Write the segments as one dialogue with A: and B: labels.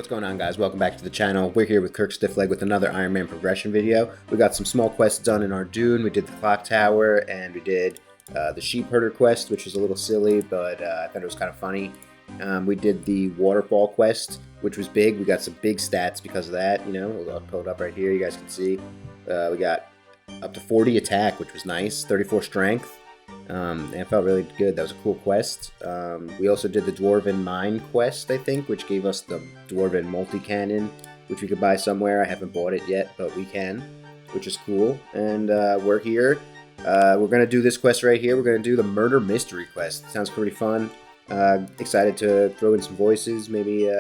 A: What's going on, guys? Welcome back to the channel. We're here with KirkStiffLeg with another Ironman progression video. We got some small quests done in Ardougne. We did the clock tower, and we did the sheep herder quest, which was a little silly, but I thought it was kind of funny. We did the waterfall quest, which was big. We got some big stats because of that. You know, I'll pull it up right here. You guys can see. We got up to 40 attack, which was nice. 34 strength. And it felt really good. That was a cool quest. We also did the Dwarven Mine quest, I think, which gave us the Dwarven multi-cannon, which we could buy somewhere. I haven't bought it yet, but we can, which is cool. And we're here. We're going to do this quest right here. We're going to do the Murder Mystery quest. Sounds pretty fun. Excited to throw in some voices, maybe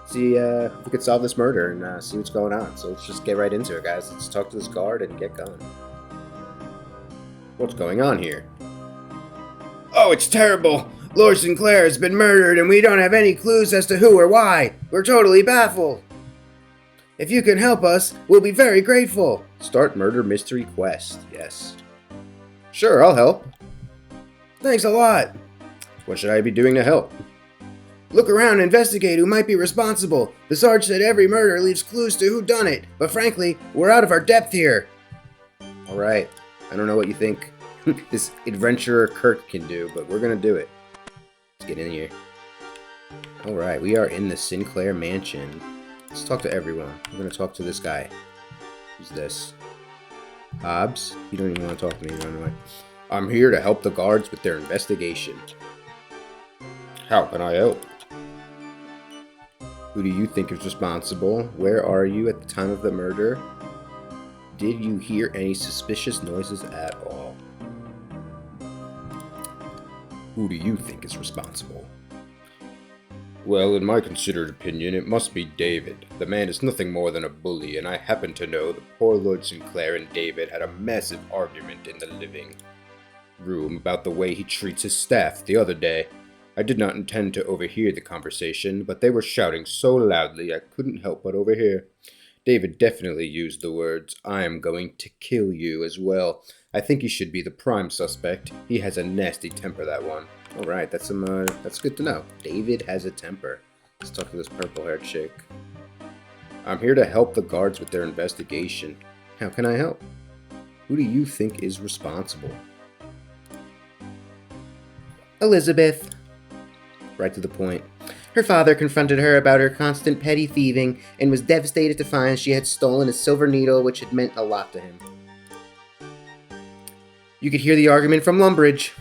A: see if we could solve this murder and see what's going on. So let's just get right into it, guys. Let's talk to this guard and get going. What's going on here? Oh, it's terrible! Lord Sinclair has been murdered and we don't have any clues as to who or why. We're totally baffled. If you can help us, we'll be very grateful. Start murder mystery quest. Yes. Sure, I'll help. Thanks a lot. What should I be doing to help? Look around and investigate who might be responsible. The Sarge said every murder leaves clues to who done it, but frankly, we're out of our depth here. Alright. I don't know what you think this adventurer Kirk can do, but we're gonna do it. Let's get in here. Alright, we are in the Sinclair mansion. Let's talk to everyone. I'm gonna talk to this guy. Who's this? Hobbs? You don't even want to talk to me, run away. I'm here to help the guards with their investigation. How can I help? Who do you think is responsible? Where are you at the time of the murder? Did you hear any suspicious noises at all? Who do you think is responsible? Well, in my considered opinion, it must be David. The man is nothing more than a bully, and I happen to know the poor Lord Sinclair and David had a massive argument in the living room about the way he treats his staff the other day. I did not intend to overhear the conversation, but they were shouting so loudly I couldn't help but overhear. David definitely used the words, "I am going to kill you," as well. I think he should be the prime suspect. He has a nasty temper, that one. Alright, that's good to know. David has a temper. Let's talk to this purple-haired chick. I'm here to help the guards with their investigation. How can I help? Who do you think is responsible? Elizabeth. Right to the point. Her father confronted her about her constant petty thieving and was devastated to find she had stolen a silver needle, which had meant a lot to him. You could hear the argument from Lumbridge.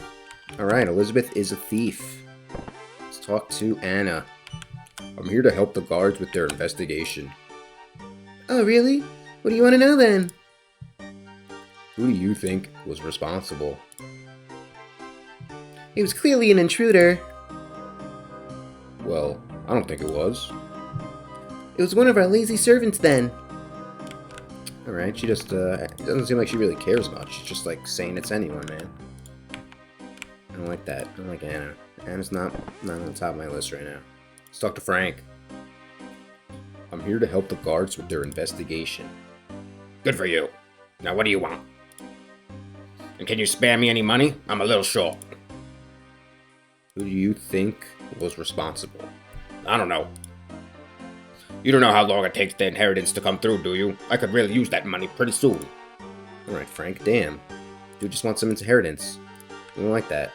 A: Alright, Elizabeth is a thief. Let's talk to Anna. I'm here to help the guards with their investigation. Oh, really? What do you want to know then? Who do you think was responsible? It was clearly an intruder. Well, I don't think it was. It was one of our lazy servants then. Alright, she just, it doesn't seem like she really cares much. She's just like saying it's anyone, man. I don't like that. I don't like Anna. Anna's not on the top of my list right now. Let's talk to Frank. I'm here to help the guards with their investigation. Good for you. Now what do you want? And can you spare me any money? I'm a little short. Who do you think was responsible? I don't know. You don't know how long it takes the inheritance to come through, do you? I could really use that money pretty soon. Alright, Frank, damn. Dude just wants some inheritance. We don't like that.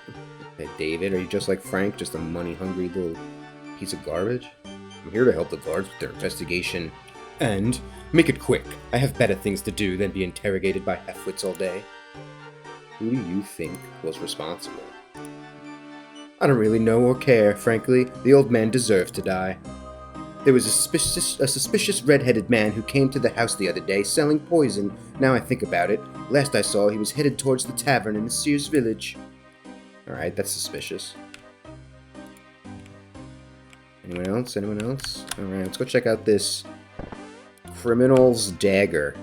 A: Hey, David, are you just like Frank? Just a money-hungry little piece of garbage? I'm here to help the guards with their investigation. And make it quick. I have better things to do than be interrogated by half-wits all day. Who do you think was responsible? I don't really know or care, frankly. The old man deserves to die. There was a suspicious red-headed man who came to the house the other day selling poison. Now I think about it. Last I saw, he was headed towards the tavern in the Sears village. Alright, that's suspicious. Anyone else? Anyone else? Alright, let's go check out this criminal's dagger.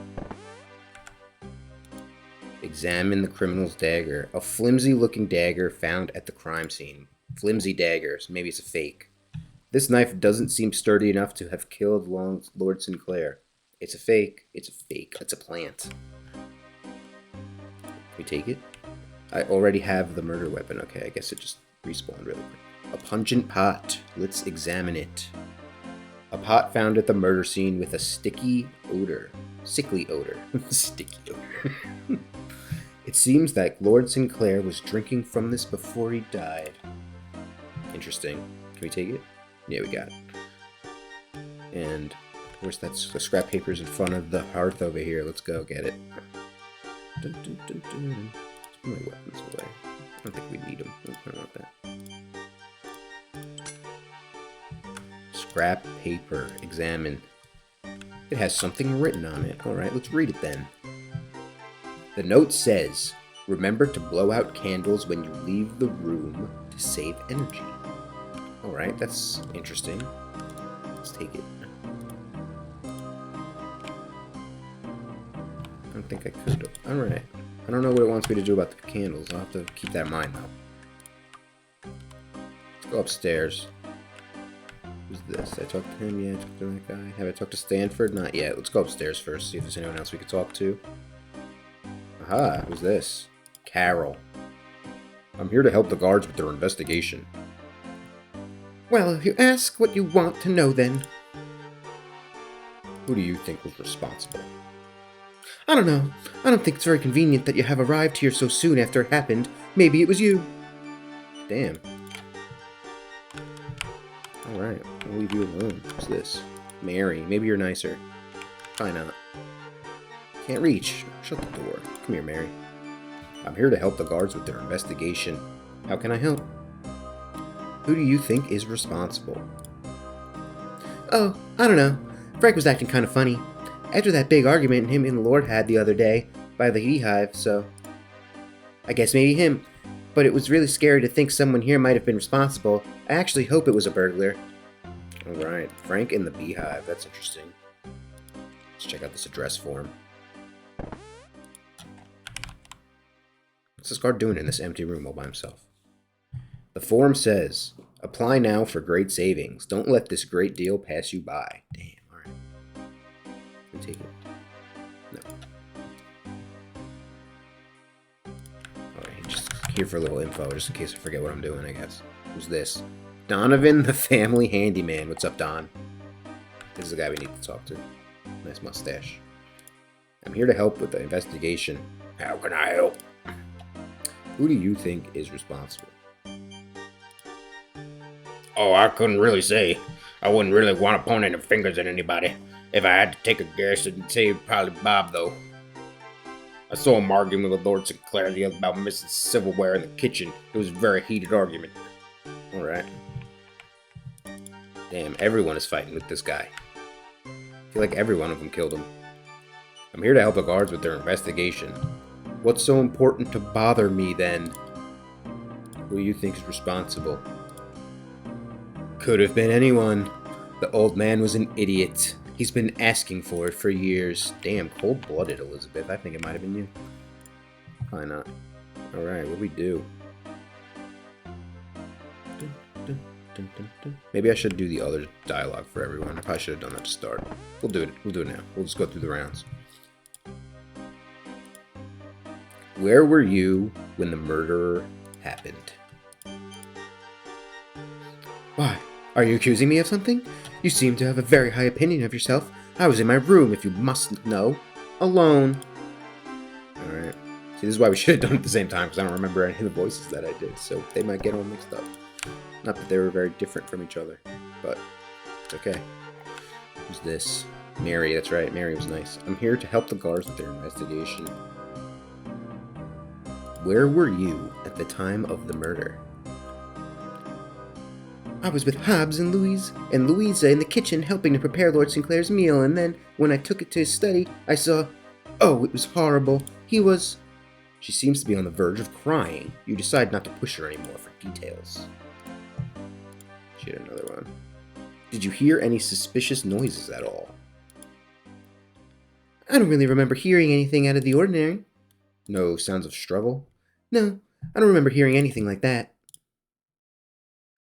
A: Examine the criminal's dagger. A flimsy-looking dagger found at the crime scene. Flimsy daggers. Maybe it's a fake. This knife doesn't seem sturdy enough to have killed Lord Sinclair. It's a fake. It's a fake. It's a plant. Can we take it? I already have the murder weapon. Okay, I guess it just respawned really quick. A pungent pot. Let's examine it. A pot found at the murder scene with a sticky odor. Sickly odor. Sticky odor. It seems that Lord Sinclair was drinking from this before he died. Interesting. Can we take it? Yeah, we got it. And where's that? The scrap paper's in front of the hearth over here. Let's go get it. Dun, dun, dun, dun. Let's put my weapons away. I don't think we need them. I don't want that. Scrap paper. Examine. It has something written on it. Alright, let's read it then. The note says, remember to blow out candles when you leave the room to save energy. Alright, that's interesting. Let's take it. I don't think I could. Alright. I don't know what it wants me to do about the candles. I'll have to keep that in mind, though. Let's go upstairs. Who's this? Did I talk to him? Yeah, I talked to that guy. Have I talked to Stanford? Not yet. Let's go upstairs first, see if there's anyone else we could talk to. Aha, who's this? Carol. I'm here to help the guards with their investigation. Well, if you ask what you want to know, then. Who do you think was responsible? I don't know. I don't think it's very convenient that you have arrived here so soon after it happened. Maybe it was you. Damn. Alright, I'll leave you alone. What's this? Mary. Maybe you're nicer. Probably not. Can't reach. Shut the door. Come here, Mary. I'm here to help the guards with their investigation. How can I help? Who do you think is responsible? Oh, I don't know. Frank was acting kind of funny. After that big argument him and the Lord had the other day by the beehive, so... I guess maybe him. But it was really scary to think someone here might have been responsible. I actually hope it was a burglar. Alright, Frank and the beehive. That's interesting. Let's check out this address form. What's this guard doing in this empty room all by himself? The form says, apply now for great savings. Don't let this great deal pass you by. Damn, alright. Can we take it? No. Alright, just here for a little info, just in case I forget what I'm doing, I guess. Who's this? Donovan, the family handyman. What's up, Don? This is the guy we need to talk to. Nice mustache. I'm here to help with the investigation. How can I help? Who do you think is responsible? Oh, I couldn't really say. I wouldn't really want to point any fingers at anybody. If I had to take a guess, I'd say probably Bob, though. I saw him arguing with Lord Sinclair the other about missing silverware in the kitchen. It was a very heated argument. Alright. Damn, everyone is fighting with this guy. I feel like every one of them killed him. I'm here to help the guards with their investigation. What's so important to bother me, then? Who do you think is responsible? Could have been anyone. The old man was an idiot. He's been asking for it for years. Damn, cold-blooded, Elizabeth. I think it might have been you. Probably not. Alright, what do we do? Dun, dun, dun, dun, dun. Maybe I should do the other dialogue for everyone. I probably should have done that to start. We'll do it. We'll do it now. We'll just go through the rounds. Where were you when the murder happened? Why? Are you accusing me of something? You seem to have a very high opinion of yourself. I was in my room, if you mustn't know. Alone. Alright. See, this is why we should have done it at the same time, because I don't remember any of the voices that I did, so they might get all mixed up. Not that they were very different from each other, but it's okay. Who's this? Mary, that's right. Mary was nice. I'm here to help the guards with their investigation. Where were you at the time of the murder? I was with Hobbs and Louisa in the kitchen helping to prepare Lord Sinclair's meal, and then, when I took it to his study, I saw... Oh, it was horrible. He was... She seems to be on the verge of crying. You decide not to push her anymore for details. She had another one. Did you hear any suspicious noises at all? I don't really remember hearing anything out of the ordinary. No sounds of struggle? No, I don't remember hearing anything like that.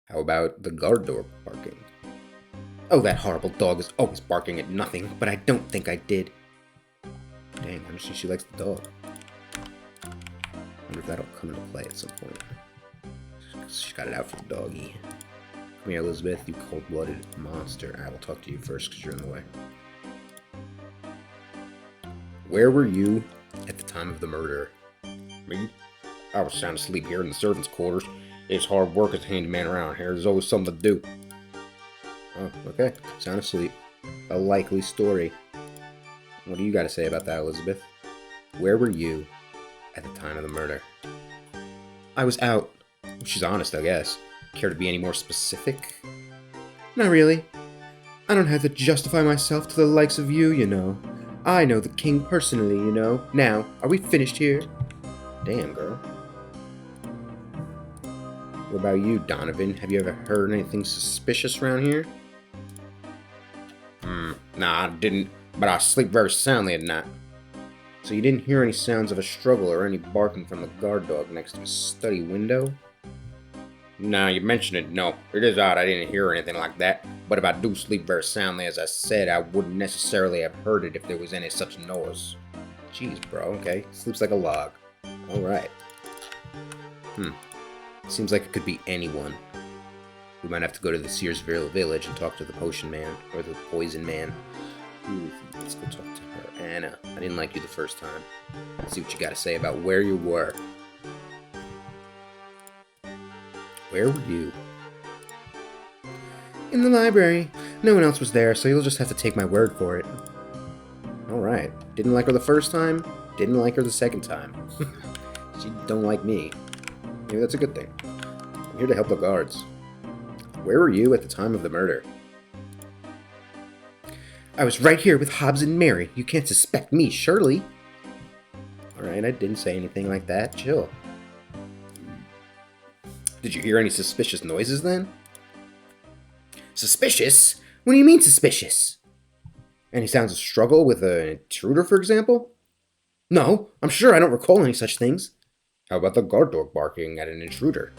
A: How about the guard door barking? Oh, that horrible dog is always barking at nothing, but I don't think I did. Dang, I understand she likes the dog. I wonder if that'll come into play at some point. She got it out for the doggy. Come here, Elizabeth, you cold-blooded monster. I will talk to you first because you're in the way. Where were you at the time of the murder? Me? I was sound asleep here in the servants' quarters. It's hard work as a handyman around here. There's always something to do. Oh, okay. Sound asleep. A likely story. What do you got to say about that, Elizabeth? Where were you at the time of the murder? I was out. She's honest, I guess. Care to be any more specific? Not really. I don't have to justify myself to the likes of you, you know. I know the king personally, you know. Now, are we finished here? Damn, girl. What about you, Donovan? Have you ever heard anything suspicious around here? Nah, I didn't, but I sleep very soundly at night. So you didn't hear any sounds of a struggle or any barking from the guard dog next to his study window? Nah, you mentioned it, no. It is odd I didn't hear anything like that, but if I do sleep very soundly, as I said, I wouldn't necessarily have heard it if there was any such noise. Jeez, bro, okay. Sleeps like a log. Alright. Seems like it could be anyone. We might have to go to the Searsville village and talk to the potion man, or the poison man. Let's go talk to her. Anna, I didn't like you the first time. Let's see what you got to say about where you were. Where were you? In the library. No one else was there, so you'll just have to take my word for it. Alright. Didn't like her the first time, didn't like her the second time. She don't like me. Maybe that's a good thing. I'm here to help the guards. Where were you at the time of the murder? I was right here with Hobbs and Mary. You can't suspect me, surely. Alright, I didn't say anything like that. Chill. Did you hear any suspicious noises then? Suspicious? What do you mean suspicious? Any sounds of struggle with an intruder, for example? No, I'm sure I don't recall any such things. How about the guard dog barking at an intruder?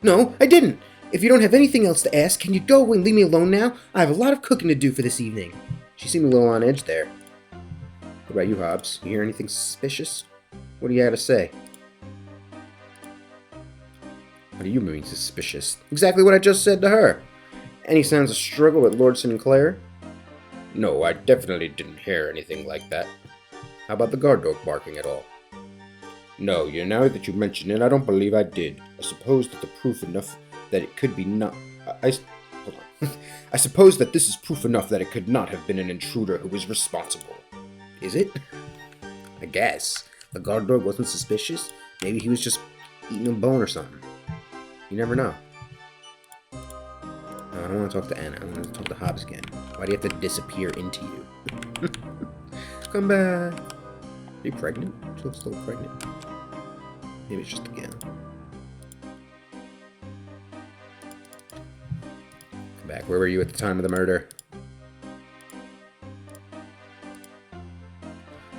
A: No, I didn't. If you don't have anything else to ask, can you go and leave me alone now? I have a lot of cooking to do for this evening. She seemed a little on edge there. What about you, Hobbs? You hear anything suspicious? What do you have to say? What do you mean suspicious? Exactly what I just said to her. Any sounds of struggle with Lord Sinclair? No, I definitely didn't hear anything like that. How about the guard dog barking at all? No, now that you mention it, I don't believe I did. I suppose that the proof enough that it could be not... hold on. I suppose that this is proof enough that it could not have been an intruder who was responsible. Is it? I guess. The guard dog wasn't suspicious. Maybe he was just eating a bone or something. You never know. No, I don't want to talk to Anna. I want to talk to Hobbs again. Why do you have to disappear into you? Come back. Are you pregnant? She looks a little pregnant. Maybe it's just again. Come back. Where were you at the time of the murder?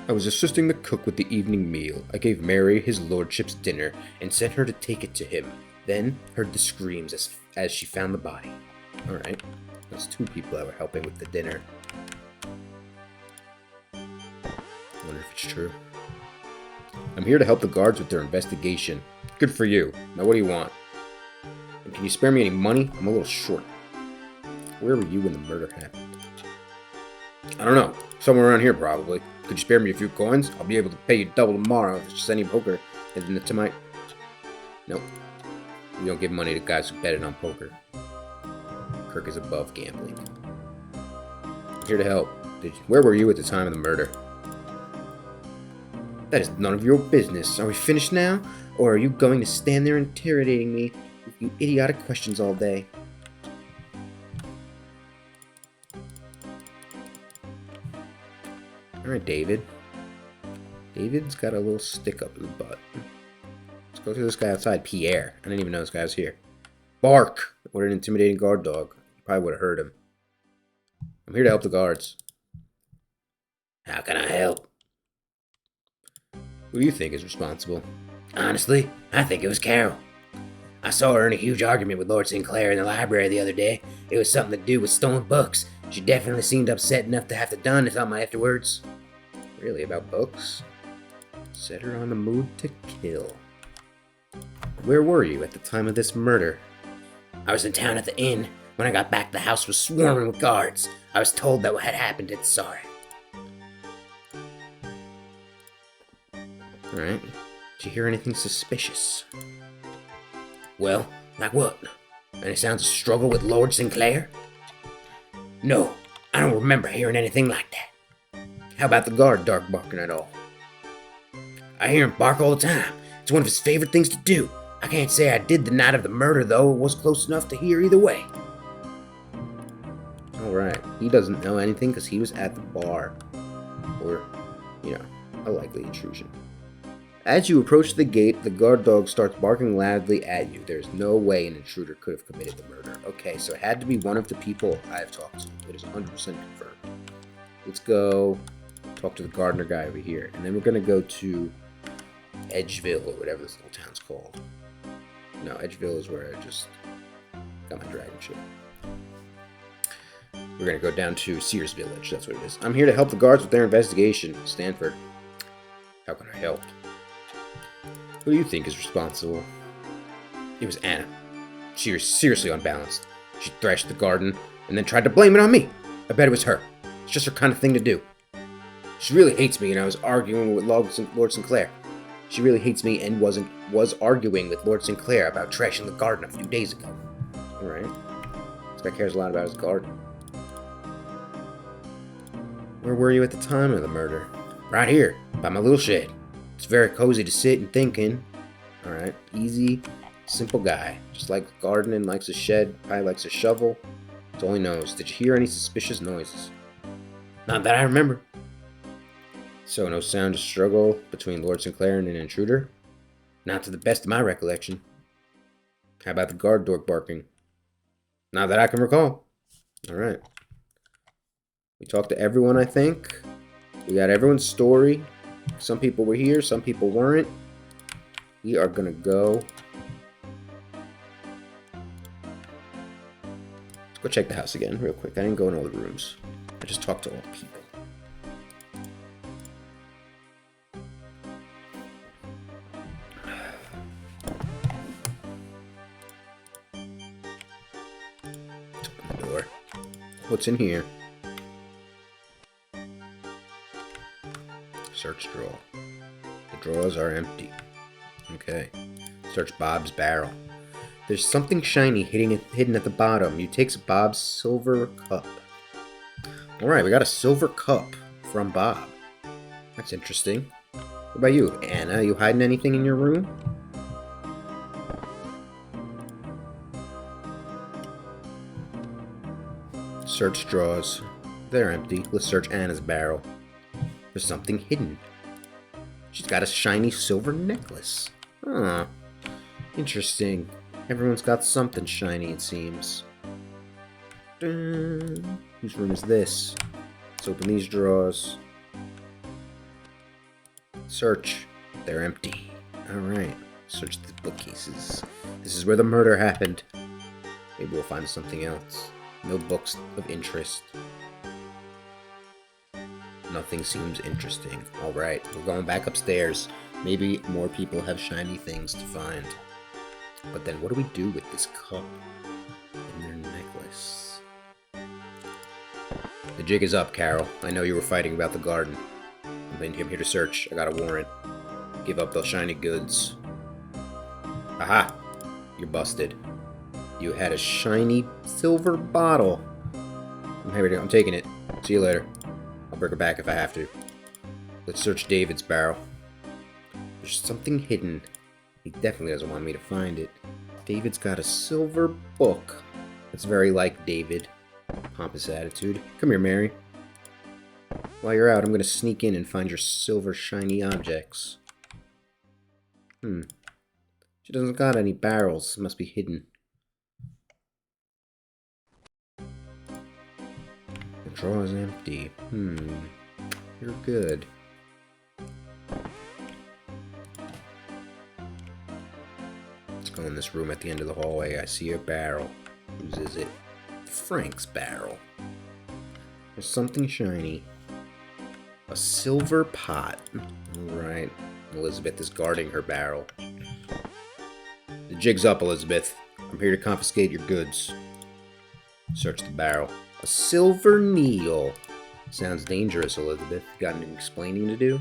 A: I was assisting the cook with the evening meal. I gave Mary his lordship's dinner and sent her to take it to him. Then heard the screams as she found the body. Alright. That's two people that were helping with the dinner. I wonder if it's true. I'm here to help the guards with their investigation. Good for you. Now what do you want? And can you spare me any money? I'm a little short. Where were you when the murder happened? I don't know. Somewhere around here, probably. Could you spare me a few coins? I'll be able to pay you double tomorrow if it's just any poker heading to my... Nope. We don't give money to guys who betted on poker. Kirk is above gambling. I'm here to help. Where were you at the time of the murder? That is none of your business. Are we finished now? Or are you going to stand there interrogating me with you idiotic questions all day? Alright, David. David's got a little stick up his butt. Let's go to this guy outside, Pierre. I didn't even know this guy was here. Bark! What an intimidating guard dog. Probably would have heard him. I'm here to help the guards. How can I help? Who do you think is responsible? Honestly, I think it was Carol. I saw her in a huge argument with Lord Sinclair in the library the other day. It was something to do with stolen books. She definitely seemed upset enough to have to done something afterwards. Really, about books? Set her on the mood to kill. Where were you at the time of this murder? I was in town at the inn. When I got back, the house was swarming with guards. I was told that what had happened at Sorry. Alright. Did you hear anything suspicious? Well, like what? Any sounds of struggle with Lord Sinclair? No, I don't remember hearing anything like that. How about the guard dog barking at all? I hear him bark all the time. It's one of his favorite things to do. I can't say I did the night of the murder, though. It was close enough to hear either way. Alright, he doesn't know anything because he was at the bar. Or, a likely intrusion. As you approach the gate, the guard dog starts barking loudly at you. There's no way an intruder could have committed the murder. Okay, so it had to be one of the people I have talked to. It is 100% confirmed. Let's go talk to the gardener guy over here. And then we're going to go to Edgeville, or whatever this little town's called. No, Edgeville is where I just got my dragon ship. We're going to go down to Sears Village. That's what it is. I'm here to help the guards with their investigation. Stanford. How can I help? Who do you think is responsible? It was Anna. She was seriously unbalanced. She thrashed the garden and then tried to blame it on me. I bet it was her. It's just her kind of thing to do. She really hates me, and I was arguing with Lord Sinclair. She really hates me and was arguing with Lord Sinclair about trashing the garden a few days ago. Alright. This guy cares a lot about his garden. Where were you at the time of the murder? Right here, by my little shed. It's very cozy to sit and think in. Alright, easy, simple guy. Just likes gardening, likes a shed, probably likes a shovel. That's all he knows. Did you hear any suspicious noises? Not that I remember. So, no sound of struggle between Lord Sinclair and an intruder? Not to the best of my recollection. How about the guard dog barking? Not that I can recall. Alright. We talked to everyone, I think. We got everyone's story. Some people were here, some people weren't. We are gonna go. Let's go check the house again real quick. I didn't go in all the rooms. I just talked to all the people. Let's open the door. What's in here? Search drawer. The drawers are empty. Okay. Search Bob's barrel. There's something shiny hidden at the bottom. You take Bob's silver cup. Alright, we got a silver cup from Bob. That's interesting. What about you, Anna? You hiding anything in your room? Search drawers. They're empty. Let's search Anna's barrel. There's something hidden. She's got a shiny silver necklace. Huh. Interesting. Everyone's got something shiny, it seems. Dun. Whose room is this? Let's open these drawers. Search. They're empty. Alright. Search the bookcases. This is where the murder happened. Maybe we'll find something else. No books of interest. Nothing seems interesting. Alright, we're going back upstairs. Maybe more people have shiny things to find. But then what do we do with this cup and their necklace? The jig is up, Carol. I know you were fighting about the garden. I'm here to search. I got a warrant. Give up those shiny goods. Aha! You're busted. You had a shiny silver bottle. I'm taking it. See you later. I'll bring her back if I have to. Let's search David's barrel. There's something hidden. He definitely doesn't want me to find it. David's got a silver book. That's very like David. Pompous attitude. Come here, Mary. While you're out, I'm going to sneak in and find your silver shiny objects. She doesn't got any barrels. Must be hidden. The drawer is empty. You're good. Let's go in this room at the end of the hallway. I see a barrel. Whose is it? Frank's barrel. There's something shiny. A silver pot. Alright. Elizabeth is guarding her barrel. The jig's up, Elizabeth. I'm here to confiscate your goods. Search the barrel. A silver needle. Sounds dangerous, Elizabeth. Got any explaining to do?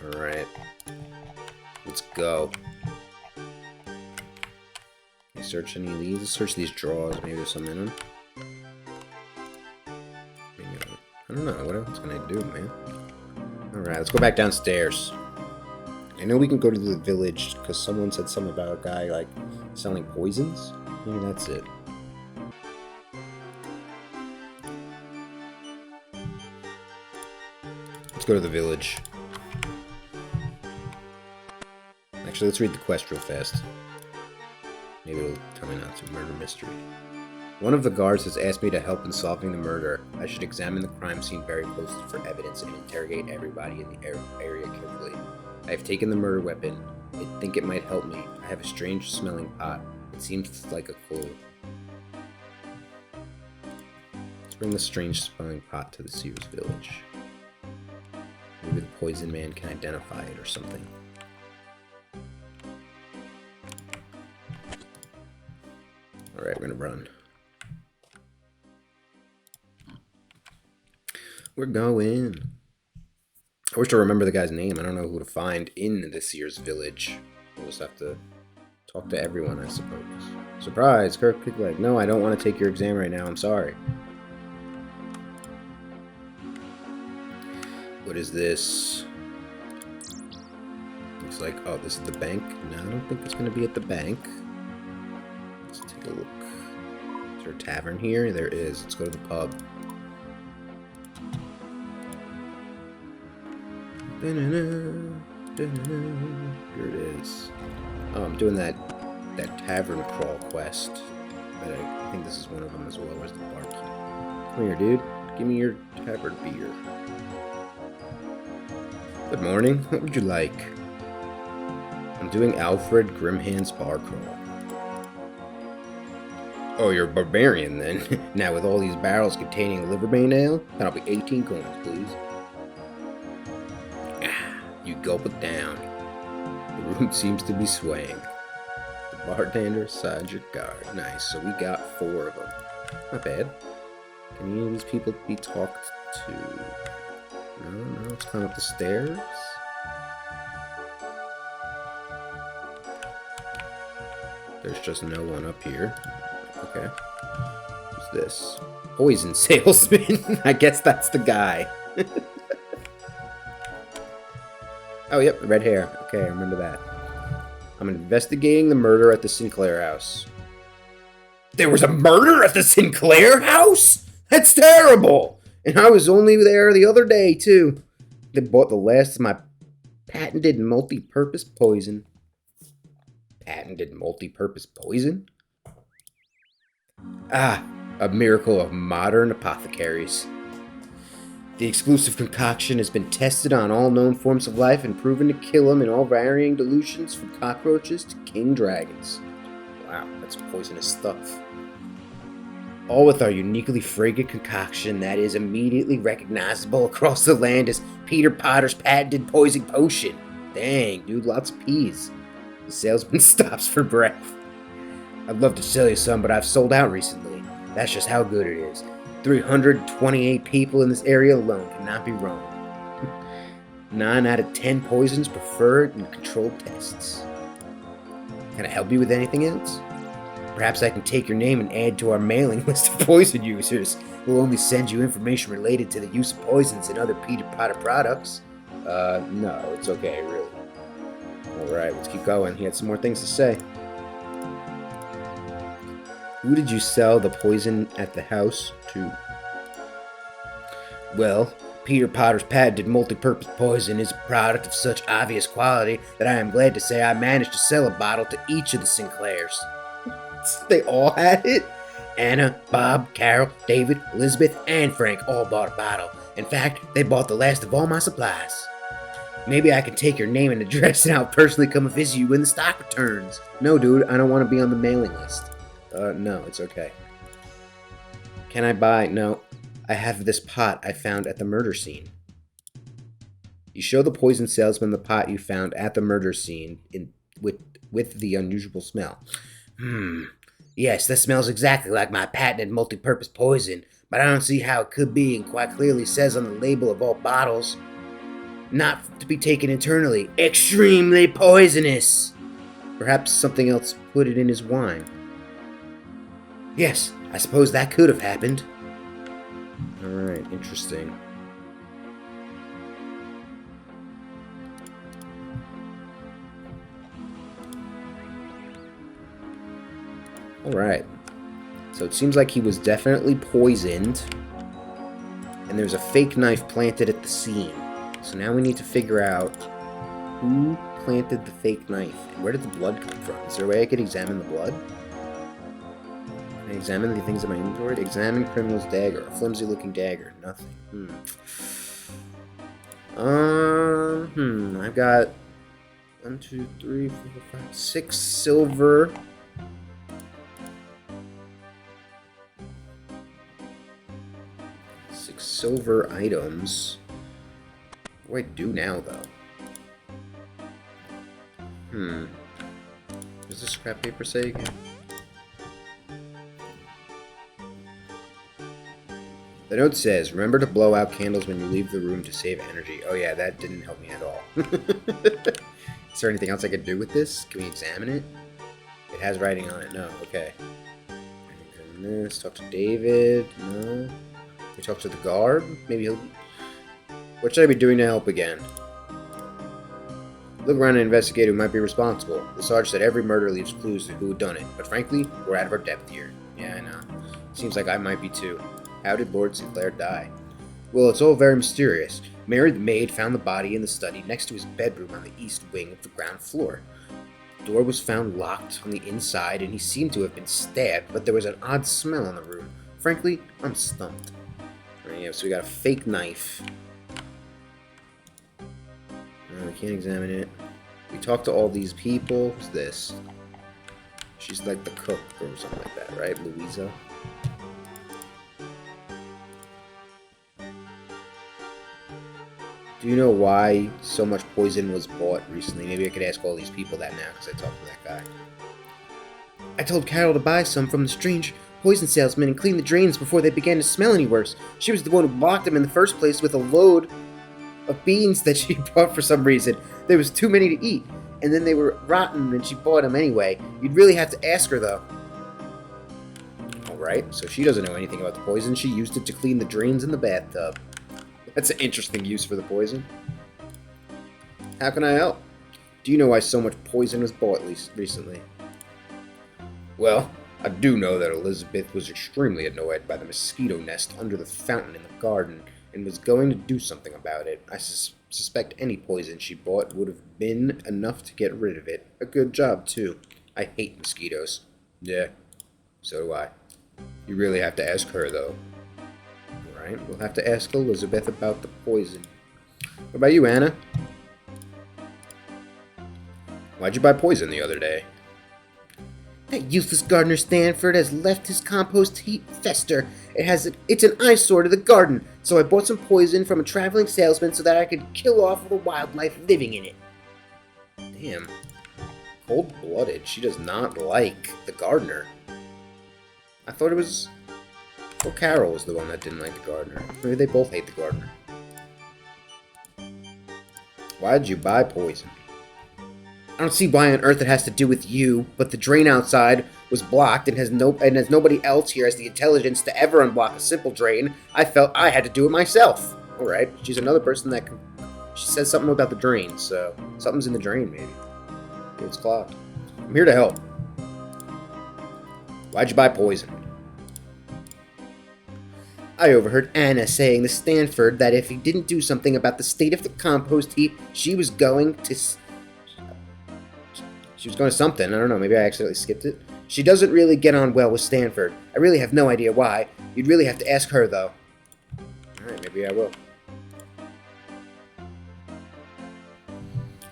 A: Alright. Let's go. Can I search any of these? Let's search these drawers. Maybe there's some in them. I don't know. What else can I do, man? Alright, let's go back downstairs. I know we can go to the village because someone said something about a guy, like, selling poisons. Maybe that's it. Let's go to the village. Actually, let's read the quest real fast. Maybe it'll tell me not to. Murder mystery. One of the guards has asked me to help in solving the murder. I should examine the crime scene very closely for evidence and interrogate everybody in the area carefully. I have taken the murder weapon. I think it might help me. I have a strange smelling pot. It seems like a clue. Let's bring the strange smelling pot to the Seers village. Maybe the poison man can identify it or something. Alright, we're gonna run. We're going. I wish I remember the guy's name. I don't know who to find in the Seers village. We'll just have to talk to everyone, I suppose. Surprise, KirkStiffLeg. No, I don't want to take your exam right now. I'm sorry. What is this? Looks like, oh, this is the bank. No, I don't think it's going to be at the bank. Let's take a look. Is there a tavern here? There is. Let's go to the pub. Here it is. Oh, I'm doing that tavern crawl quest. But I think this is one of them as well. Where's the barkeep? Come here, dude. Give me your tavern beer. Good morning. What would you like? I'm doing Alfred Grimhand's bar crawl. Oh, you're a barbarian then. Now with all these barrels containing liverbane ale, that'll be 18 coins, please. You gulp it down. The room seems to be swaying. The bartender sides your guard. Nice, so we got 4 of them. Not bad. Can any of these people be talked to? No, let's climb up the stairs. There's just no one up here. Okay. Who's this? Poison salesman. I guess that's the guy. Oh, yep, red hair. Okay, I remember that. I'm investigating the murder at the Sinclair house. There was a murder at the Sinclair house? That's terrible! And I was only there the other day, too. They bought the last of my patented multi-purpose poison. Patented multi-purpose poison? Ah, a miracle of modern apothecaries. The exclusive concoction has been tested on all known forms of life and proven to kill them in all varying dilutions from cockroaches to king dragons. Wow, that's poisonous stuff. All with our uniquely fragrant concoction that is immediately recognizable across the land as Peter Potter's patented poison potion. Dang, dude, lots of peas. The salesman stops for breath. I'd love to sell you some, but I've sold out recently. That's just how good it is. 328 people in this area alone cannot be wrong. 9 out of 10 poisons preferred in controlled tests. Can I help you with anything else? Perhaps I can take your name and add to our mailing list of poison users. We'll only send you information related to the use of poisons and other Peter Potter products. No, it's okay, really. Alright, let's keep going. He had some more things to say. Who did you sell the poison at the house to? Well, Peter Potter's patented multi-purpose poison is a product of such obvious quality that I am glad to say I managed to sell a bottle to each of the Sinclairs. They all had it? Anna, Bob, Carol, David, Elizabeth, and Frank all bought a bottle. In fact, they bought the last of all my supplies. Maybe I can take your name and address and I'll personally come and visit you when the stock returns. No, dude, I don't want to be on the mailing list. No, it's okay. Can I buy? No. I have this pot I found at the murder scene. You show the poison salesman the pot you found at the murder scene with the unusual smell. Yes, that smells exactly like my patented multi-purpose poison, but I don't see how it could be, and quite clearly says on the label of all bottles, not to be taken internally. Extremely poisonous! Perhaps something else put it in his wine. Yes, I suppose that could have happened. Alright, interesting. Alright. So it seems like he was definitely poisoned. And there's a fake knife planted at the scene. So now we need to figure out who planted the fake knife and where did the blood come from. Is there a way I could examine the blood? Can I examine the things in my inventory? Examine criminal's dagger. A flimsy looking dagger. Nothing. I've got 1, 2, 3, 4, 5, 6 silver. Silver items. What do I do now, though? What does the scrap paper say again? The note says, remember to blow out candles when you leave the room to save energy. Oh yeah, that didn't help me at all. Is there anything else I could do with this? Can we examine it? It has writing on it. No, okay. Let's talk to David. No. We talk to the guard? Maybe he'll... What should I be doing to help again? Look around and investigate who might be responsible. The Sarge said every murder leaves clues to who done it, but frankly, we're out of our depth here. Yeah, I know. Seems like I might be too. How did Lord Sinclair die? Well, it's all very mysterious. Mary the maid found the body in the study next to his bedroom on the east wing of the ground floor. The door was found locked on the inside, and he seemed to have been stabbed, but there was an odd smell in the room. Frankly, I'm stumped. Yeah, so we got a fake knife. We can't examine it. We talked to all these people. Who's this? She's like the cook or something like that, right? Louisa? Do you know why so much poison was bought recently? Maybe I could ask all these people that now because I talked to that guy. I told Carol to buy some from the strange poison salesman and clean the drains before they began to smell any worse. She was the one who bought them in the first place with a load of beans that she bought for some reason. There was too many to eat, and then they were rotten and she bought them anyway. You'd really have to ask her, though. Alright, so she doesn't know anything about the poison. She used it to clean the drains in the bathtub. That's an interesting use for the poison. How can I help? Do you know why so much poison was bought recently? Well, I do know that Elizabeth was extremely annoyed by the mosquito nest under the fountain in the garden and was going to do something about it. I suspect any poison she bought would have been enough to get rid of it. A good job, too. I hate mosquitoes. Yeah, so do I. You really have to ask her, though. Alright, we'll have to ask Elizabeth about the poison. What about you, Anna? Why'd you buy poison the other day? That useless gardener Stanford has left his compost heap fester. It's an eyesore to the garden, so I bought some poison from a traveling salesman so that I could kill off all the wildlife living in it. Damn. Cold-blooded. She does not like the gardener. I thought it was... Well, Carol was the one that didn't like the gardener. Maybe they both hate the gardener. Why did you buy poison? I don't see why on earth it has to do with you, but the drain outside was blocked and as nobody else here has the intelligence to ever unblock a simple drain, I felt I had to do it myself. Alright, she's another person that can... She says something about the drain, so something's in the drain, maybe. Maybe it's clogged. I'm here to help. Why'd you buy poison? I overheard Anna saying to Stanford that if he didn't do something about the state of the compost heap, she was going to something. I don't know. Maybe I accidentally skipped it. She doesn't really get on well with Stanford. I really have no idea why. You'd really have to ask her, though. Alright, maybe I will.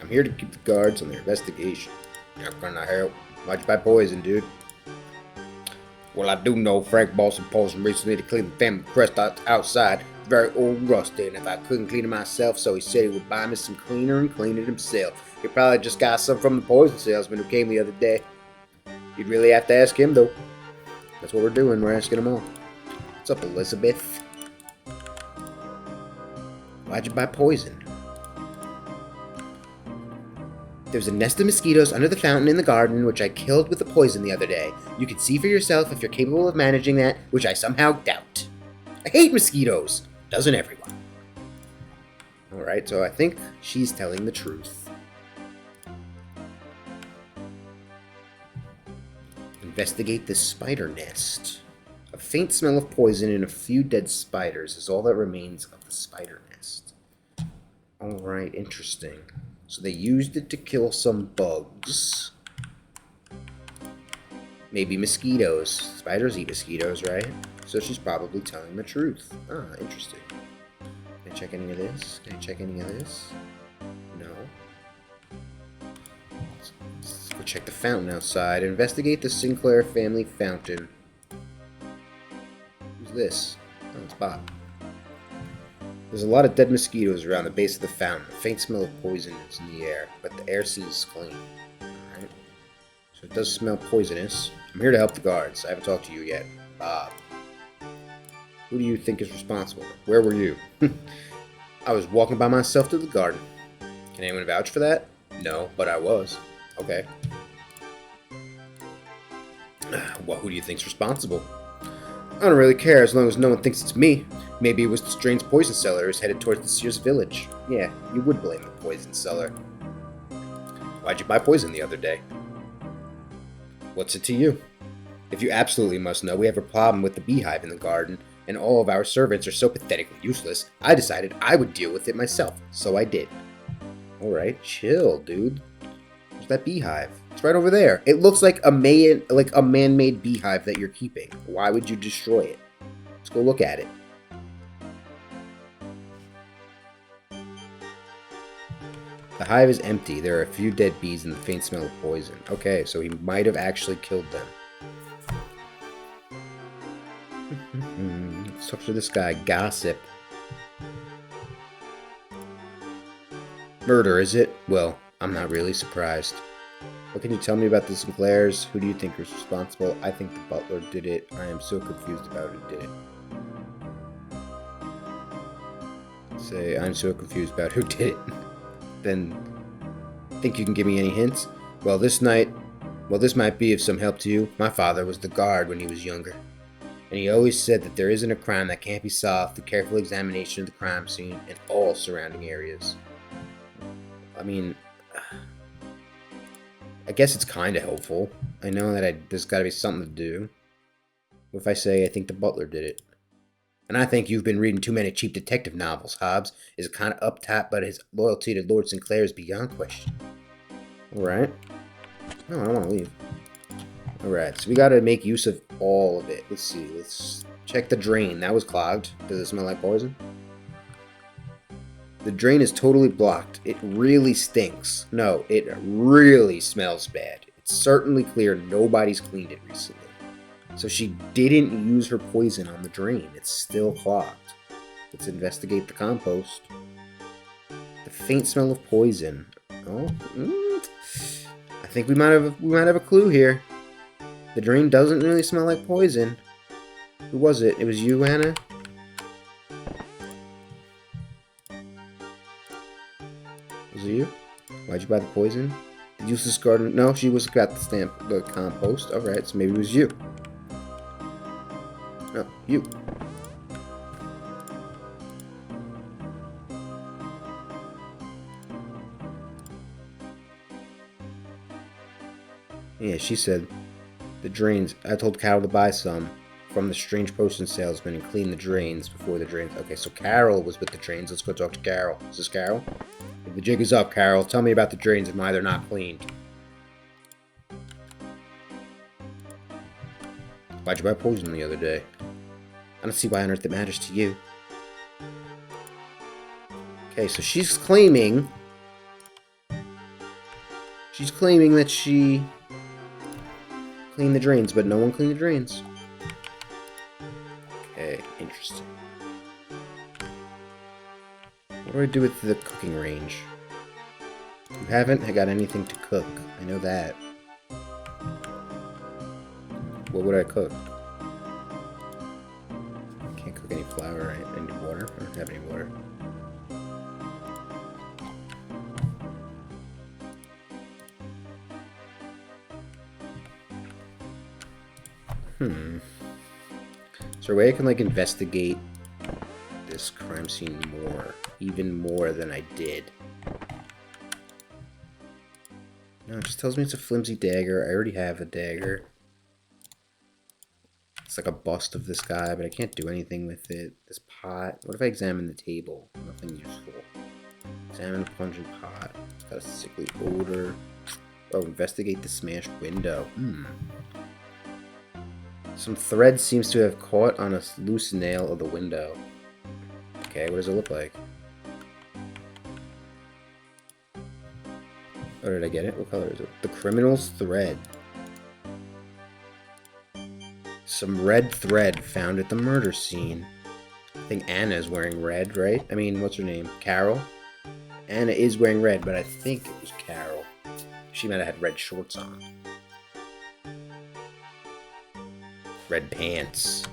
A: I'm here to keep the guards on their investigation. Not gonna help. Why'd you buy poison, dude? Well, I do know Frank bought some poison recently to clean the family crest outside. Very old rusty, and if I couldn't clean it myself, so he said he would buy me some cleaner and clean it himself. He probably just got some from the poison salesman who came the other day. You'd really have to ask him, though. That's what we're doing. We're asking them all. What's up, Elizabeth? Why'd you buy poison? There's a nest of mosquitoes under the fountain in the garden, which I killed with the poison the other day. You can see for yourself if you're capable of managing that, which I somehow doubt. I hate mosquitoes. Doesn't everyone? Alright, so I think she's telling the truth. Investigate this spider nest. A faint smell of poison and a few dead spiders is all that remains of the spider nest. Alright, interesting. So they used it to kill some bugs. Maybe mosquitoes. Spiders eat mosquitoes, right? So she's probably telling the truth. Ah, interesting. Can I check any of this? Can I check any of this? No. Let's go check the fountain outside. Investigate the Sinclair family fountain. Who's this? Oh, it's Bob. There's a lot of dead mosquitoes around the base of the fountain. A faint smell of poison is in the air, but the air seems clean. Alright. So it does smell poisonous. I'm here to help the guards. I haven't talked to you yet. Bob. Who do you think is responsible? Where were you? I was walking by myself to the garden. Can anyone vouch for that? No, but I was. Okay. Well, who do you think's responsible? I don't really care as long as no one thinks it's me. Maybe it was the strange poison seller who's headed towards the Sears village. Yeah, you would blame the poison seller. Why'd you buy poison the other day? What's it to you? If you absolutely must know, we have a problem with the beehive in the garden, and all of our servants are so pathetically useless, I decided I would deal with it myself, so I did. Alright, chill, dude. Where's that beehive? It's right over there. It looks like a man-made beehive that you're keeping. Why would you destroy it? Let's go look at it. The hive is empty. There are a few dead bees and the faint smell of poison. Okay, so he might have actually killed them. Let's talk to this guy. Gossip. Murder, is it? Well, I'm not really surprised. What can you tell me about the Sinclairs? Who do you think is responsible? I think the butler did it. I am so confused about who did it. Say, I'm so confused about who did it. Then, think you can give me any hints? Well, this might be of some help to you. My father was the guard when he was younger. And he always said that there isn't a crime that can't be solved through careful examination of the crime scene and all surrounding areas. I mean, I guess it's kind of helpful. I know that there's got to be something to do. What if I say I think the butler did it? And I think you've been reading too many cheap detective novels. Hobbs is kind of uptight, but his loyalty to Lord Sinclair is beyond question. Alright. No, I don't want to leave. Alright, so we got to make use of all of it. Let's see. Let's check the drain. That was clogged. Does it smell like poison? The drain is totally blocked. It really stinks. No, it really smells bad. It's certainly clear nobody's cleaned it recently. So she didn't use her poison on the drain. It's still clogged. Let's investigate the compost. The faint smell of poison. Oh, I think we might have a clue here. The drain doesn't really smell like poison. Who was it? It was you, Anna? Was it you? Why'd you buy the poison? Did you use this garden? No, she was got the compost. Alright, so maybe it was you. No, you. Yeah, she said the drains. I told Carol to buy some from the strange potion salesman and clean the drains before the drains. Okay, so Carol was with the drains. Let's go talk to Carol. Is this Carol? The jig is up, Carol. Tell me about the drains and why they're not cleaned. Why'd you buy poison the other day? I don't see why on earth it matters to you. Okay, so she's claiming that she cleaned the drains, but no one cleaned the drains. Okay, interesting. What do I do with the cooking range? You haven't got anything to cook. I know that. What would I cook? I can't cook any flour, right? I need water. I don't have any water. Is there a way I can, like, investigate this crime scene more? Even more than I did. No, it just tells me it's a flimsy dagger. I already have a dagger. It's like a bust of this guy, but I can't do anything with it. This pot. What if I examine the table? Nothing useful. Examine the pungent pot. It's got a sickly odor. Oh, investigate the smashed window. Some thread seems to have caught on a loose nail of the window. Okay, what does it look like? Oh, did I get it? What color is it? The criminal's thread. Some red thread found at the murder scene. I think Anna is wearing red, right? I mean, what's her name? Carol? Anna is wearing red, but I think it was Carol. She might have had red shorts on. Red pants.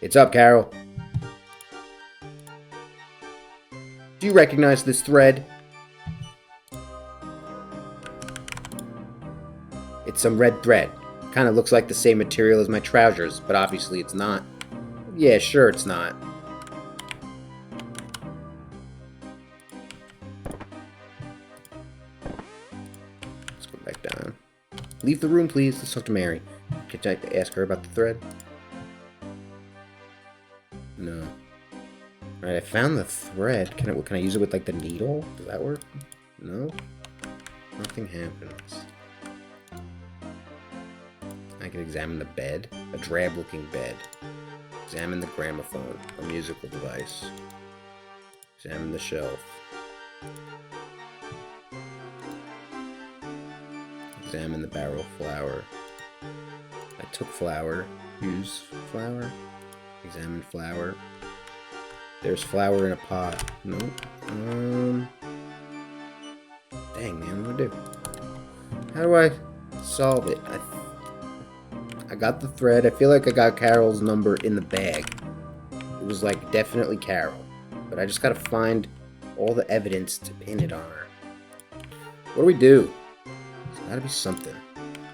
A: It's up, Carol. Do you recognize this thread? It's some red thread. Kind of looks like the same material as my trousers, but obviously it's not. Yeah, sure it's not. Let's go back down. Leave the room, please. Let's talk to Mary. Can I ask her about the thread? No. Alright, I found the thread. Can I use it with, like, the needle? Does that work? No? Nothing happens. I can examine the bed. A drab-looking bed. Examine the gramophone. A musical device. Examine the shelf. Examine the barrel of flour. I took flour. Use flour. Examine flour. There's flour in a pot. Nope. Dang, man, what do I do? How do I solve it? I got the thread. I feel like I got Carol's number in the bag. It was, like, definitely Carol. But I just gotta find all the evidence to pin it on her. What do we do? There's gotta be something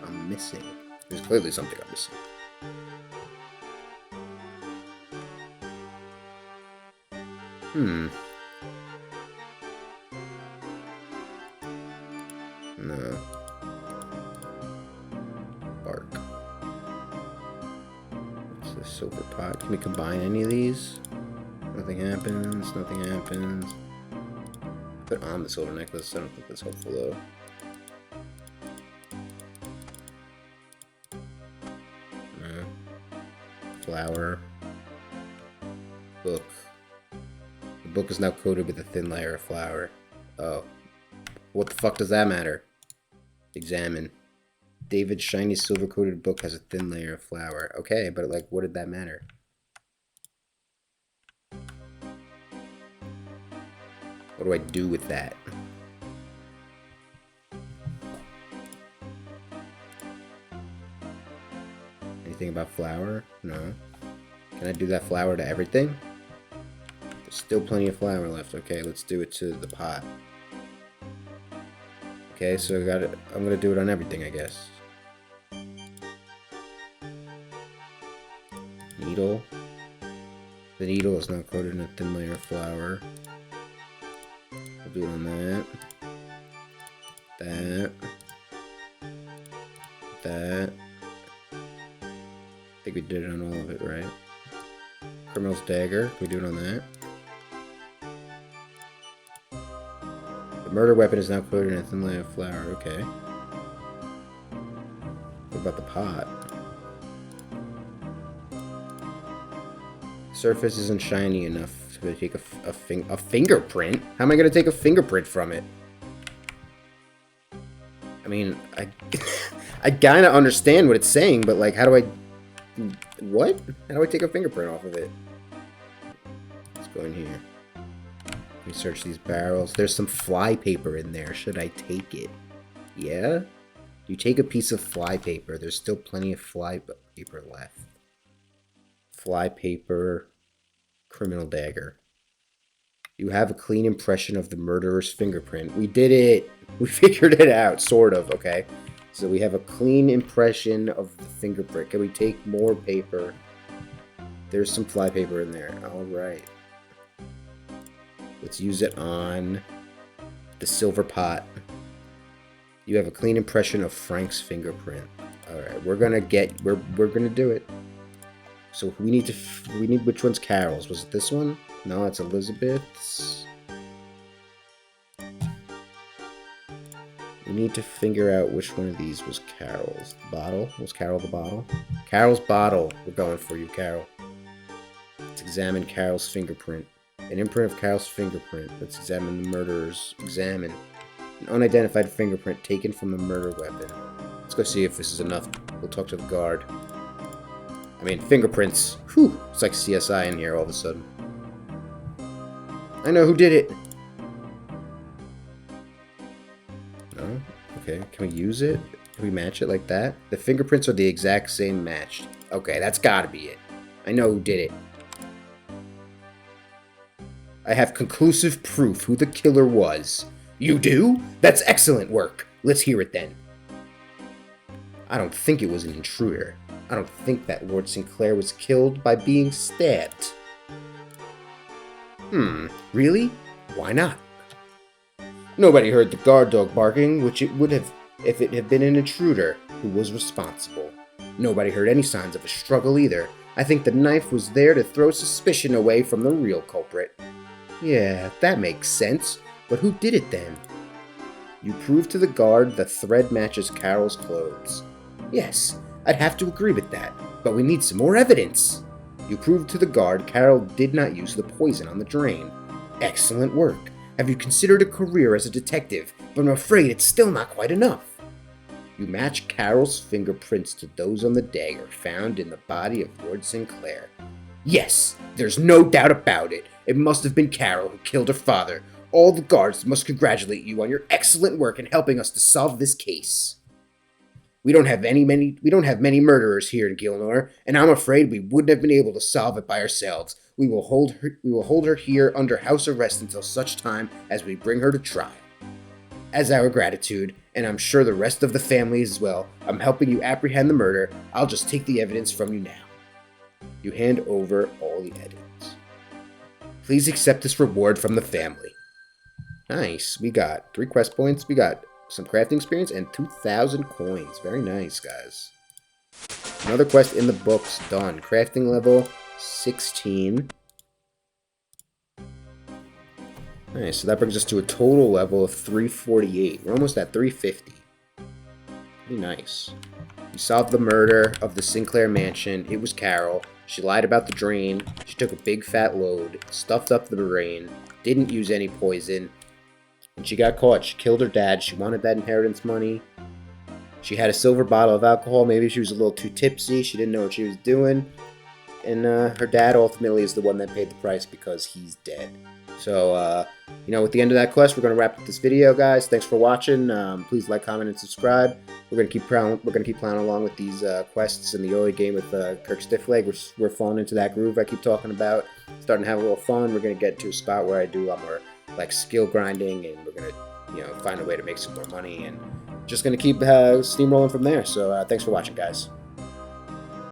A: I'm missing. There's clearly something I'm missing. No. Bark. What's this silver pot? Can we combine any of these? Nothing happens. Nothing happens. Put on the silver necklace. I don't think that's helpful though. No. Flower. Book. The book is now coated with a thin layer of flour. Oh. What the fuck does that matter? Examine. David's shiny silver-coated book has a thin layer of flour. Okay, but, like, what did that matter? What do I do with that? Anything about flour? No. Can I do that flour to everything? There's still plenty of flour left. Okay, let's do it to the pot. Okay, so I'm gonna do it on everything, I guess. Needle. The needle is now coated in a thin layer of flour. We'll do it on that. That. I think we did it on all of it, right? Criminal's dagger. Can we do it on that? The murder weapon is now coated in a thin layer of flour. Okay. What about the pot? Surface isn't shiny enough to take a fingerprint? How am I going to take a fingerprint from it? I mean, I kind of understand what it's saying, but, like, how do I... What? How do I take a fingerprint off of it? Let's go in here. Let me search these barrels. There's some fly paper in there. Should I take it? Yeah? You take a piece of fly paper. There's still plenty of fly... paper left. Flypaper, criminal dagger. You have a clean impression of the murderer's fingerprint. We did it! We figured it out, sort of, okay? So we have a clean impression of the fingerprint. Can we take more paper? There's some flypaper in there. Alright. Let's use it on the silver pot. You have a clean impression of Frank's fingerprint. Alright, we're gonna do it. So we need which one's Carol's? Was it this one? No, it's Elizabeth's. We need to figure out which one of these was Carol's. The bottle? Was Carol the bottle? Carol's bottle. We're going for you, Carol. Let's examine Carol's fingerprint. An imprint of Carol's fingerprint. Let's examine the murderer's. Examine. An unidentified fingerprint taken from the murder weapon. Let's go see if this is enough. We'll talk to the guard. I mean, fingerprints. Whew. It's like CSI in here all of a sudden. I know who did it. No? Okay, can we use it? Can we match it like that? The fingerprints are the exact same match. Okay, that's gotta be it. I know who did it. I have conclusive proof who the killer was. You do? That's excellent work. Let's hear it then. I don't think it was an intruder. I don't think that Lord Sinclair was killed by being stabbed. Really? Why not? Nobody heard the guard dog barking, which it would have if it had been an intruder who was responsible. Nobody heard any signs of a struggle either. I think the knife was there to throw suspicion away from the real culprit. Yeah, that makes sense. But who did it then? You proved to the guard the thread matches Carol's clothes. Yes, I'd have to agree with that, but we need some more evidence. You proved to the guard Carol did not use the poison on the drain. Excellent work. Have you considered a career as a detective? But I'm afraid it's still not quite enough. You match Carol's fingerprints to those on the dagger found in the body of Lord Sinclair. Yes, there's no doubt about it. It must have been Carol who killed her father. All the guards must congratulate you on your excellent work in helping us to solve this case. We don't have many murderers here in Gilnor, and I'm afraid we wouldn't have been able to solve it by ourselves. We will hold her here under house arrest until such time as we bring her to trial. As our gratitude, and I'm sure the rest of the family as well, I'm helping you apprehend the murder. I'll just take the evidence from you now. You hand over all the evidence. Please accept this reward from the family. Nice. We got 3 quest points. We got some crafting experience and 2,000 coins. Very nice, guys. Another quest in the books done. Crafting level 16. Nice. So that brings us to a total level of 348. We're almost at 350. Pretty nice. We solved the murder of the Sinclair mansion. It was Carol. She lied about the drain. She took a big fat load, stuffed up the drain, didn't use any poison. And she got caught. She killed her dad. She wanted that inheritance money. She had a silver bottle of alcohol. Maybe she was a little too tipsy. She didn't know what she was doing. And her dad ultimately is the one that paid the price because he's dead. So, with the end of that quest, we're going to wrap up this video, guys. Thanks for watching. Please like, comment, and subscribe. We're going to keep plowing along with these quests in the early game with KirkStiffLeg. We're falling into that groove I keep talking about. Starting to have a little fun. We're going to get to a spot where I do a lot more like skill grinding, and we're going to find a way to make some more money, and just going to keep steamrolling from there. So thanks for watching, guys.